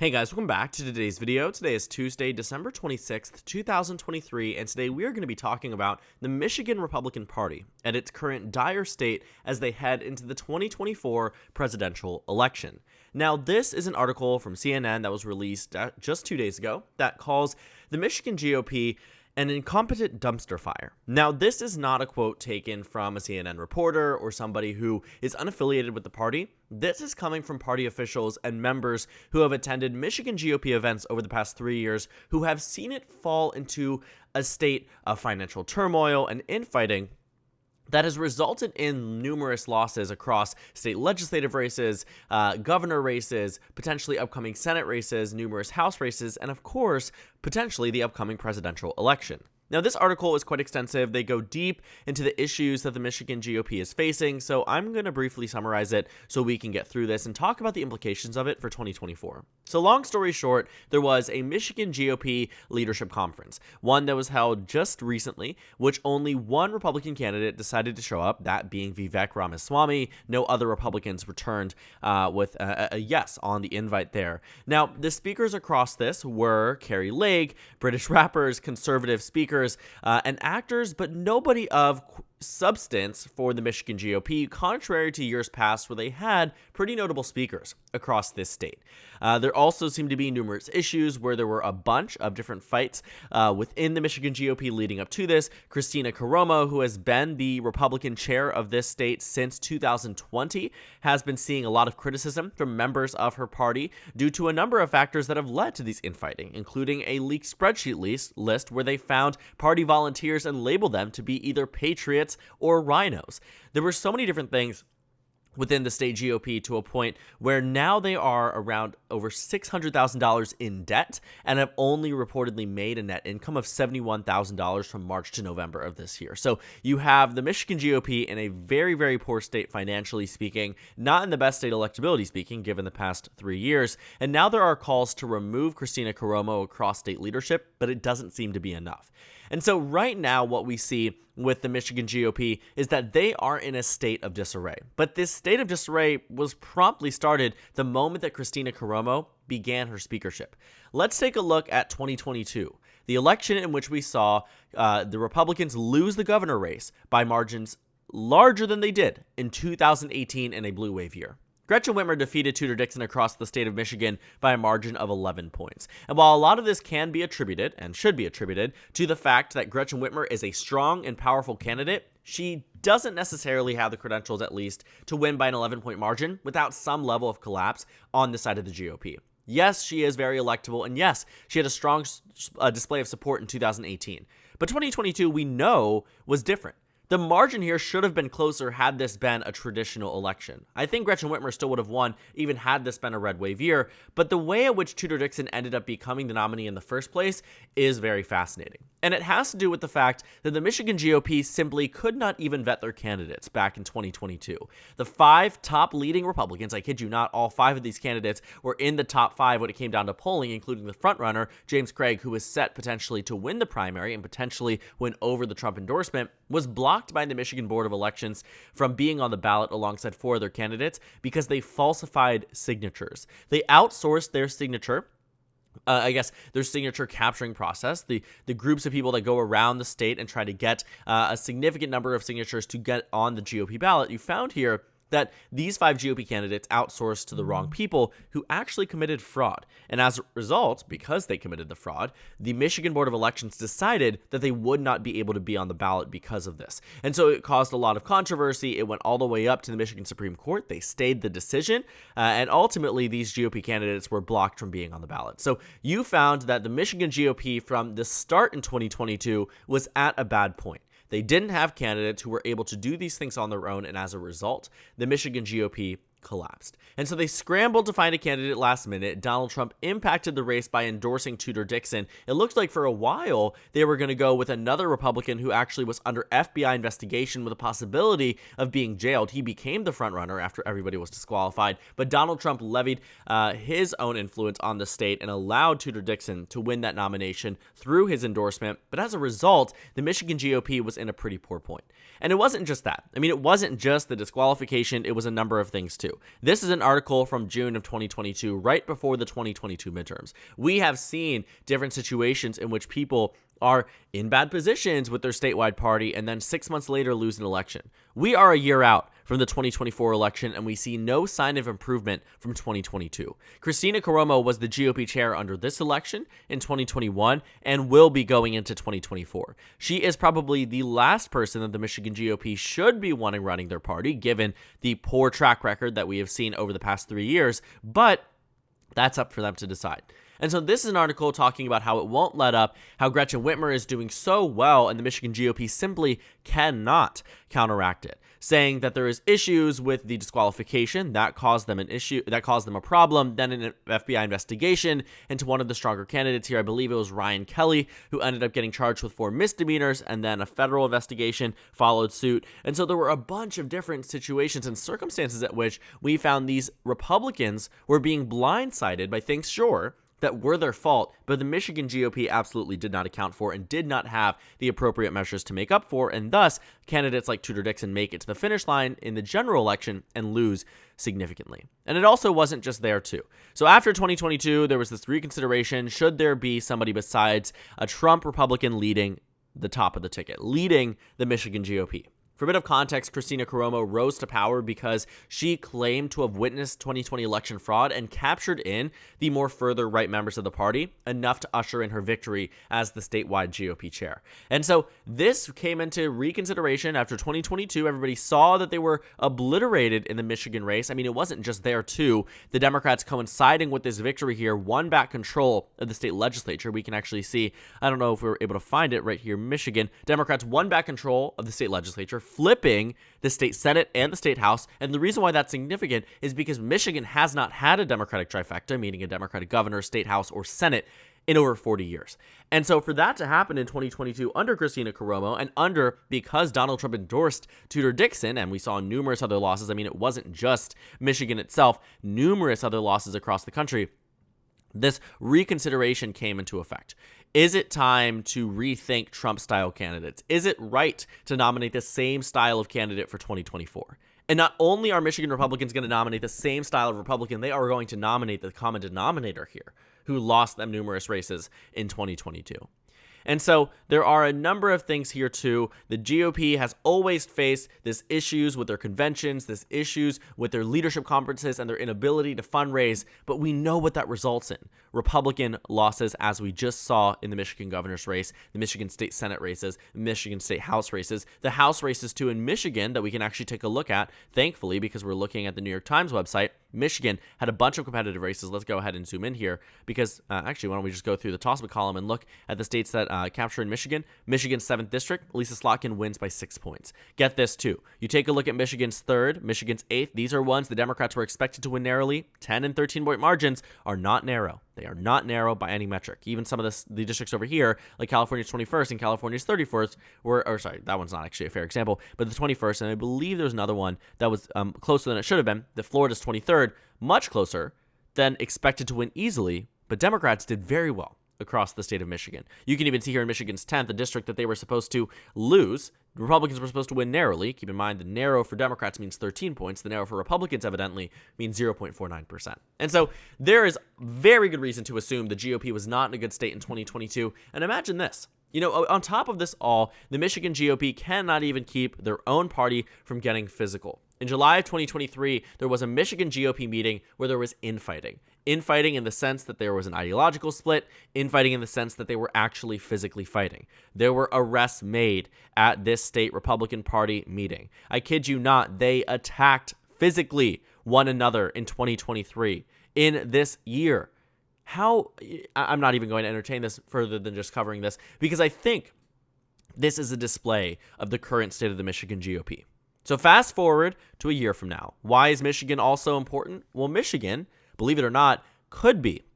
Hey guys, welcome back to today's video. Today is Tuesday, December 26th, 2023, and today we are going to be talking about the Michigan Republican Party and its current dire state as they head into the 2024 presidential election. Now, this is an article from CNN that was released just 2 days ago that calls the Michigan GOP an incompetent dumpster fire. Now, this is not a quote taken from a CNN reporter or somebody who is unaffiliated with the party. This is coming from party officials and members who have attended Michigan GOP events over the past 3 years who have seen it fall into a state of financial turmoil and infighting that has resulted in numerous losses across state legislative races, governor races, potentially upcoming Senate races, numerous House races, and of course, potentially the upcoming presidential election. Now, this article is quite extensive. They go deep into the issues that the Michigan GOP is facing, so I'm going to briefly summarize it so we can get through this and talk about the implications of it for 2024. So long story short, there was a Michigan GOP leadership conference, one that was held just recently, which only one Republican candidate decided to show up, that being Vivek Ramaswamy. No other Republicans returned with a yes on the invite there. Now, the speakers across this were Carrie Lake, British rappers, conservative speakers, and actors, but nobody of substance for the Michigan GOP, contrary to years past where they had pretty notable speakers across this state. There also seemed to be numerous issues where there were a bunch of different fights within the Michigan GOP leading up to this. Christina Caramo, who has been the Republican chair of this state since 2020, has been seeing a lot of criticism from members of her party due to a number of factors that have led to these infighting, including a leaked spreadsheet list where they found party volunteers and labeled them to be either patriots or rhinos. There were so many different things within the state GOP to a point where now they are around over $600,000 in debt and have only reportedly made a net income of $71,000 from March to November of this year. So you have the Michigan GOP in a very, very poor state financially speaking, not in the best state electability speaking, given the past 3 years. And now there are calls to remove Christina Caramo across state leadership, but it doesn't seem to be enough. And so right now what we see with the Michigan GOP is that they are in a state of disarray. But this state of disarray was promptly started the moment that Christina Caramo began her speakership. Let's take a look at 2022, the election in which we saw the Republicans lose the governor race by margins larger than they did in 2018 in a blue wave year. Gretchen Whitmer defeated Tudor Dixon across the state of Michigan by a margin of 11 points. And while a lot of this can be attributed, and should be attributed, to the fact that Gretchen Whitmer is a strong and powerful candidate, she doesn't necessarily have the credentials, at least, to win by an 11-point margin without some level of collapse on the side of the GOP. Yes, she is very electable, and yes, she had a strong display of support in 2018. But 2022, we know, was different. The margin here should have been closer had this been a traditional election. I think Gretchen Whitmer still would have won even had this been a red wave year, but the way in which Tudor Dixon ended up becoming the nominee in the first place is very fascinating. And it has to do with the fact that the Michigan GOP simply could not even vet their candidates back in 2022. The 5 top leading Republicans, I kid you not, all 5 of these candidates were in the top 5 when it came down to polling, including the frontrunner, James Craig, who was set potentially to win the primary and potentially win over the Trump endorsement, was blocked by the Michigan Board of Elections from being on the ballot alongside 4 other candidates because they falsified signatures. They outsourced their signature their signature capturing process, the groups of people that go around the state and try to get a significant number of signatures to get on the GOP ballot. You found here that these 5 GOP candidates outsourced to the wrong people who actually committed fraud. And as a result, because they committed the fraud, the Michigan Board of Elections decided that they would not be able to be on the ballot because of this. And so it caused a lot of controversy. It went all the way up to the Michigan Supreme Court. They stayed the decision, and ultimately these GOP candidates were blocked from being on the ballot. So you found that the Michigan GOP from the start in 2022 was at a bad point. They didn't have candidates who were able to do these things on their own, and as a result, the Michigan GOP collapsed. And so they scrambled to find a candidate last minute. Donald Trump impacted the race by endorsing Tudor Dixon. It looked like for a while they were going to go with another Republican who actually was under FBI investigation with a possibility of being jailed. He became the frontrunner after everybody was disqualified, but Donald Trump levied his own influence on the state and allowed Tudor Dixon to win that nomination through his endorsement. But as a result, the Michigan GOP was in a pretty poor point. And it wasn't just that. I mean, it wasn't just the disqualification. It was a number of things too. 2022. This is an article from June of 2022, right before the 2022 midterms. We have seen different situations in which people are in bad positions with their statewide party and then 6 months later lose an election. We are a year out from the 2024 election, and we see no sign of improvement from 2022. Kristina Karamo was the GOP chair under this election in 2021 and will be going into 2024. She is probably the last person that the Michigan GOP should be wanting running their party, given the poor track record that we have seen over the past 3 years, but that's up for them to decide. And so this is an article talking about how it won't let up, how Gretchen Whitmer is doing so well, and the Michigan GOP simply cannot counteract it, saying that there is issues with the disqualification that caused them a problem, then an FBI investigation into one of the stronger candidates here. I believe it was Ryan Kelly, who ended up getting charged with 4 misdemeanors, and then a federal investigation followed suit. And so there were a bunch of different situations and circumstances at which we found these Republicans were being blindsided by things, sure, that were their fault, but the Michigan GOP absolutely did not account for and did not have the appropriate measures to make up for, and thus candidates like Tudor Dixon make it to the finish line in the general election and lose significantly. And it also wasn't just there too. So after 2022, there was this reconsideration. Should there be somebody besides a Trump Republican leading the top of the ticket, leading the Michigan GOP? For a bit of context, Kristina Karamo rose to power because she claimed to have witnessed 2020 election fraud and captured in the more further right members of the party, enough to usher in her victory as the statewide GOP chair. And so this came into reconsideration after 2022. Everybody saw that they were obliterated in the Michigan race. I mean, it wasn't just there too. The Democrats, coinciding with this victory here, won back control of the state legislature. We can actually see, I don't know if we were able to find it right here, Michigan. Democrats won back control of the state legislature, flipping the state Senate and the state House. And the reason why that's significant is because Michigan has not had a Democratic trifecta, meaning a Democratic governor, state House, or Senate, in over 40 years. And so for that to happen in 2022 under Kristina Karamo and because Donald Trump endorsed Tudor Dixon, and we saw numerous other losses, I mean, it wasn't just Michigan itself, numerous other losses across the country, this reconsideration came into effect. Is it time to rethink Trump-style candidates? Is it right to nominate the same style of candidate for 2024? And not only are Michigan Republicans going to nominate the same style of Republican, they are going to nominate the common denominator here, who lost them numerous races in 2022. And so there are a number of things here too. The GOP has always faced this issues with their conventions, this issues with their leadership conferences and their inability to fundraise, but we know what that results in. Republican losses, as we just saw in the Michigan governor's race, the Michigan State Senate races, the Michigan State House races, the House races too in Michigan that we can actually take a look at, thankfully, because we're looking at the New York Times website. Michigan had a bunch of competitive races. Let's go ahead and zoom in here because actually, why don't we just go through the toss-up column and look at the states that capture in Michigan. Michigan's 7th district, Lisa Slotkin wins by 6 points. Get this too. You take a look at Michigan's 3rd, Michigan's 8th. These are ones the Democrats were expected to win narrowly. 10 and 13-point margins are not narrow. They are not narrow by any metric. Even some of the districts over here, like California's 21st and California's 31st, that one's not actually a fair example, but the 21st, and I believe there's another one that was closer than it should have been. The Florida's 23rd, much closer than expected to win easily, but Democrats did very well across the state of Michigan. You can even see here in Michigan's 10th, a district that they were supposed to lose. The Republicans were supposed to win narrowly. Keep in mind, the narrow for Democrats means 13 points. The narrow for Republicans, evidently, means 0.49%. And so there is very good reason to assume the GOP was not in a good state in 2022. And imagine this. You know, on top of this all, the Michigan GOP cannot even keep their own party from getting physical. In July of 2023, there was a Michigan GOP meeting where there was infighting. Infighting in the sense that there was an ideological split, infighting in the sense that they were actually physically fighting. There were arrests made at this state Republican Party meeting. I kid you not, they attacked physically one another in 2023. In this year. I'm not even going to entertain this further than just covering this, because I think this is a display of the current state of the Michigan GOP. So fast forward to a year from now. Why is Michigan also important? Well, Michigan, believe it or not, could be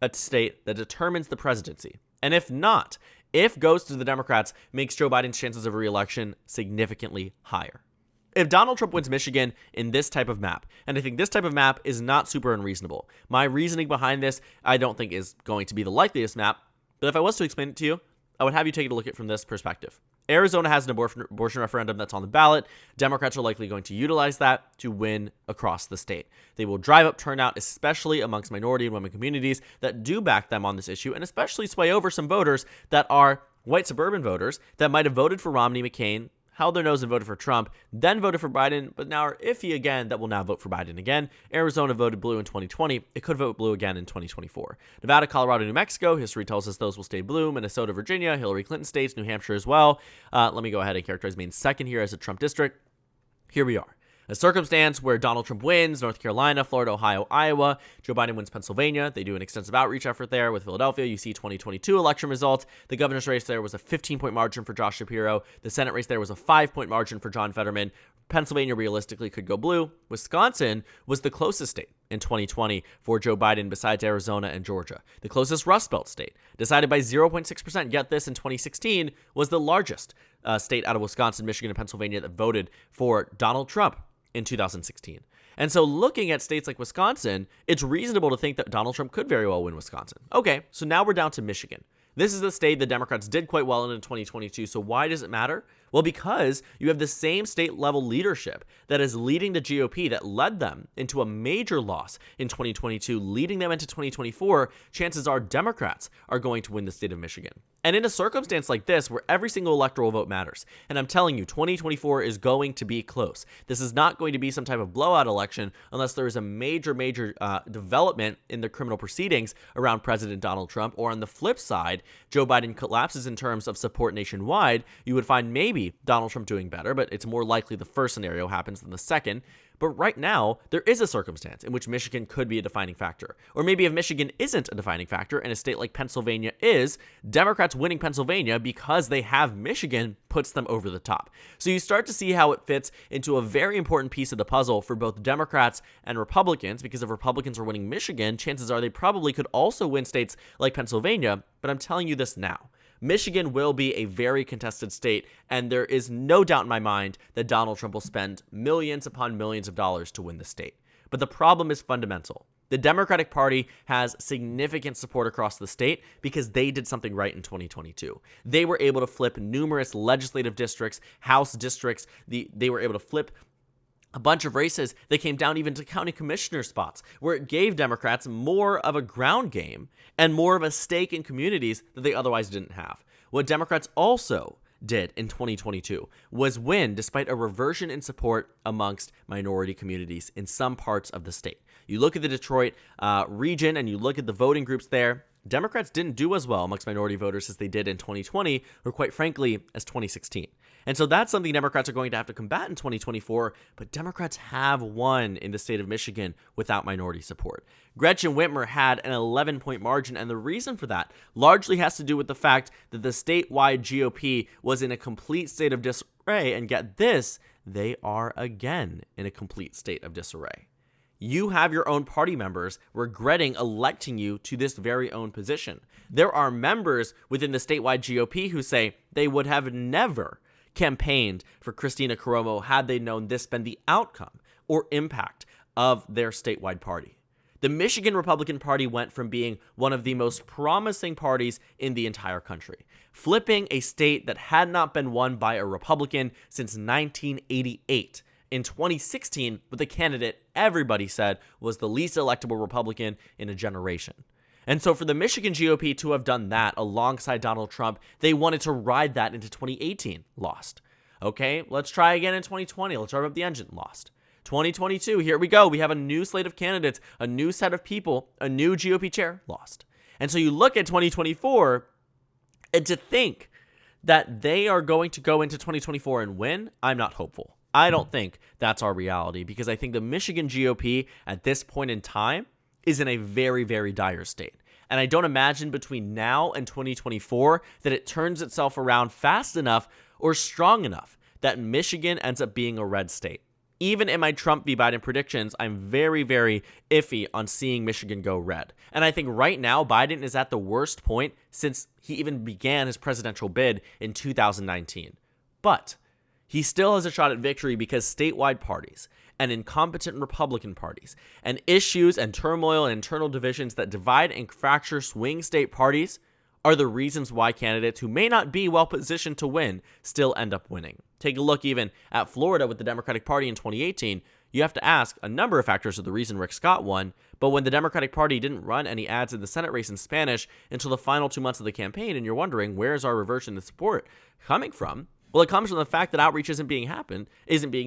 a state that determines the presidency. And if not, if goes to the Democrats, makes Joe Biden's chances of re-election significantly higher. If Donald Trump wins Michigan in this type of map, and I think this type of map is not super unreasonable. My reasoning behind this, I don't think is going to be the likeliest map, but if I was to explain it to you, I would have you take a look at it from this perspective. Arizona has an abortion referendum that's on the ballot. Democrats are likely going to utilize that to win across the state. They will drive up turnout, especially amongst minority and women communities that do back them on this issue, and especially sway over some voters that are white suburban voters that might have voted for Romney, McCain, held their nose and voted for Trump, then voted for Biden, but now are iffy again that will now vote for Biden again. Arizona voted blue in 2020. It could vote blue again in 2024. Nevada, Colorado, New Mexico, history tells us those will stay blue. Minnesota, Virginia, Hillary Clinton states, New Hampshire as well. Let me go ahead and characterize Maine second here as a Trump district. Here we are. A circumstance where Donald Trump wins North Carolina, Florida, Ohio, Iowa. Joe Biden wins Pennsylvania. They do an extensive outreach effort there with Philadelphia. You see 2022 election results. The governor's race there was a 15-point margin for Josh Shapiro. The Senate race there was a 5-point margin for John Fetterman. Pennsylvania realistically could go blue. Wisconsin was the closest state in 2020 for Joe Biden besides Arizona and Georgia. The closest Rust Belt state, decided by 0.6%, get this, in 2016, was the largest state out of Wisconsin, Michigan, and Pennsylvania that voted for Donald Trump in 2016. And so looking at states like Wisconsin, it's reasonable to think that Donald Trump could very well win Wisconsin. Okay, so now we're down to Michigan. This is the state the Democrats did quite well in 2022. So why does it matter? Well, because you have the same state level leadership that is leading the GOP that led them into a major loss in 2022, leading them into 2024. Chances are Democrats are going to win the state of Michigan. And in a circumstance like this, where every single electoral vote matters, and I'm telling you, 2024 is going to be close. This is not going to be some type of blowout election unless there is a major development in the criminal proceedings around President Donald Trump, or on the flip side, Joe Biden collapses in terms of support nationwide. You would find maybe Donald Trump doing better, but it's more likely the first scenario happens than the second. But right now, there is a circumstance in which Michigan could be a defining factor. Or maybe if Michigan isn't a defining factor and a state like Pennsylvania is, Democrats winning Pennsylvania because they have Michigan puts them over the top. So you start to see how it fits into a very important piece of the puzzle for both Democrats and Republicans, because if Republicans are winning Michigan, chances are they probably could also win states like Pennsylvania. But I'm telling you this now. Michigan will be a very contested state, and there is no doubt in my mind that Donald Trump will spend millions upon millions of dollars to win the state. But the problem is fundamental. The Democratic Party has significant support across the state because they did something right in 2022. They were able to flip numerous legislative districts, House districts. They were able to flip a bunch of races that came down even to county commissioner spots, where it gave Democrats more of a ground game and more of a stake in communities that they otherwise didn't have. What Democrats also did in 2022 was win despite a reversion in support amongst minority communities in some parts of the state. You look at the Detroit region and you look at the voting groups there, Democrats didn't do as well amongst minority voters as they did in 2020, or quite frankly, as 2016. And so that's something Democrats are going to have to combat in 2024, but Democrats have won in the state of Michigan without minority support. Gretchen Whitmer had an 11-point margin, and the reason for that largely has to do with the fact that the statewide GOP was in a complete state of disarray, and get this, they are again in a complete state of disarray. You have your own party members regretting electing you to this very own position. There are members within the statewide GOP who say they would have never campaigned for Christina Cuomo had they known this been the outcome or impact of their statewide party. The Michigan Republican Party went from being one of the most promising parties in the entire country, flipping a state that had not been won by a Republican since 1988. In 2016, with a candidate everybody said was the least electable Republican in a generation. And so for the Michigan GOP to have done that alongside Donald Trump, they wanted to ride that into 2018, lost. Okay, let's try again in 2020. Let's rev up the engine, lost. 2022, here we go. We have a new slate of candidates, a new set of people, a new GOP chair, lost. And so you look at 2024, and to think that they are going to go into 2024 and win, I'm not hopeful. I don't think that's our reality, because I think the Michigan GOP at this point in time is in a very, very dire state. And I don't imagine between now and 2024 that it turns itself around fast enough or strong enough that Michigan ends up being a red state. Even in my Trump v. Biden predictions, I'm very, very iffy on seeing Michigan go red. And I think right now Biden is at the worst point since he even began his presidential bid in 2019. But he still has a shot at victory because statewide parties and incompetent Republican parties and issues and turmoil and internal divisions that divide and fracture swing state parties are the reasons why candidates who may not be well positioned to win still end up winning. Take a look even at Florida with the Democratic Party in 2018. You have to ask, a number of factors are the reason Rick Scott won, but when the Democratic Party didn't run any ads in the Senate race in Spanish until the final 2 months of the campaign, and you're wondering, where's our reversion in support coming from? Well, it comes from the fact that outreach isn't being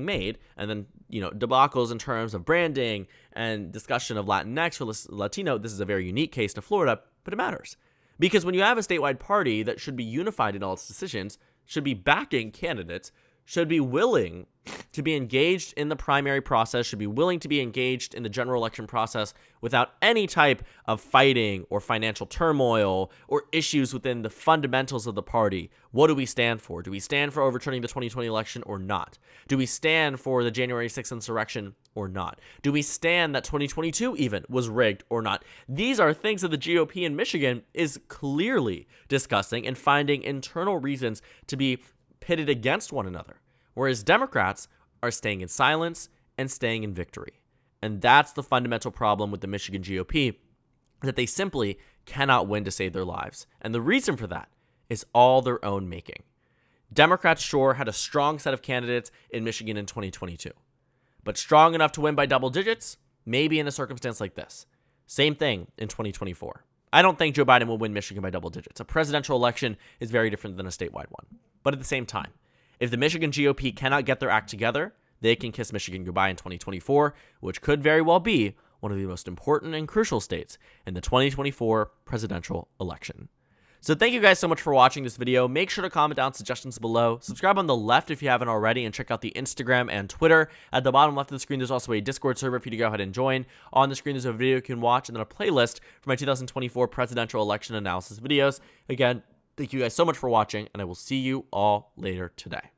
made, and then, debacles in terms of branding and discussion of Latinx or Latino. This is a very unique case to Florida, but it matters. Because when you have a statewide party that should be unified in all its decisions, should be backing candidates, should be willing to be engaged in the primary process, should be willing to be engaged in the general election process without any type of fighting or financial turmoil or issues within the fundamentals of the party. What do we stand for? Do we stand for overturning the 2020 election or not? Do we stand for the January 6th insurrection or not? Do we stand that 2022 even was rigged or not? These are things that the GOP in Michigan is clearly discussing and finding internal reasons to be pitted against one another, whereas Democrats are staying in silence and staying in victory. And that's the fundamental problem with the Michigan GOP, that they simply cannot win to save their lives. And the reason for that is all their own making. Democrats sure had a strong set of candidates in Michigan in 2022, but strong enough to win by double digits? Maybe in a circumstance like this. Same thing in 2024. I don't think Joe Biden will win Michigan by double digits. A presidential election is very different than a statewide one. But at the same time, if the Michigan GOP cannot get their act together, they can kiss Michigan goodbye in 2024, which could very well be one of the most important and crucial states in the 2024 presidential election. So thank you guys so much for watching this video. Make sure to comment down suggestions below. Subscribe on the left if you haven't already, and check out the Instagram and Twitter. At the bottom left of the screen, there's also a Discord server for you to go ahead and join. On the screen, there's a video you can watch, and then a playlist for my 2024 presidential election analysis videos. Again, thank you guys so much for watching, and I will see you all later today.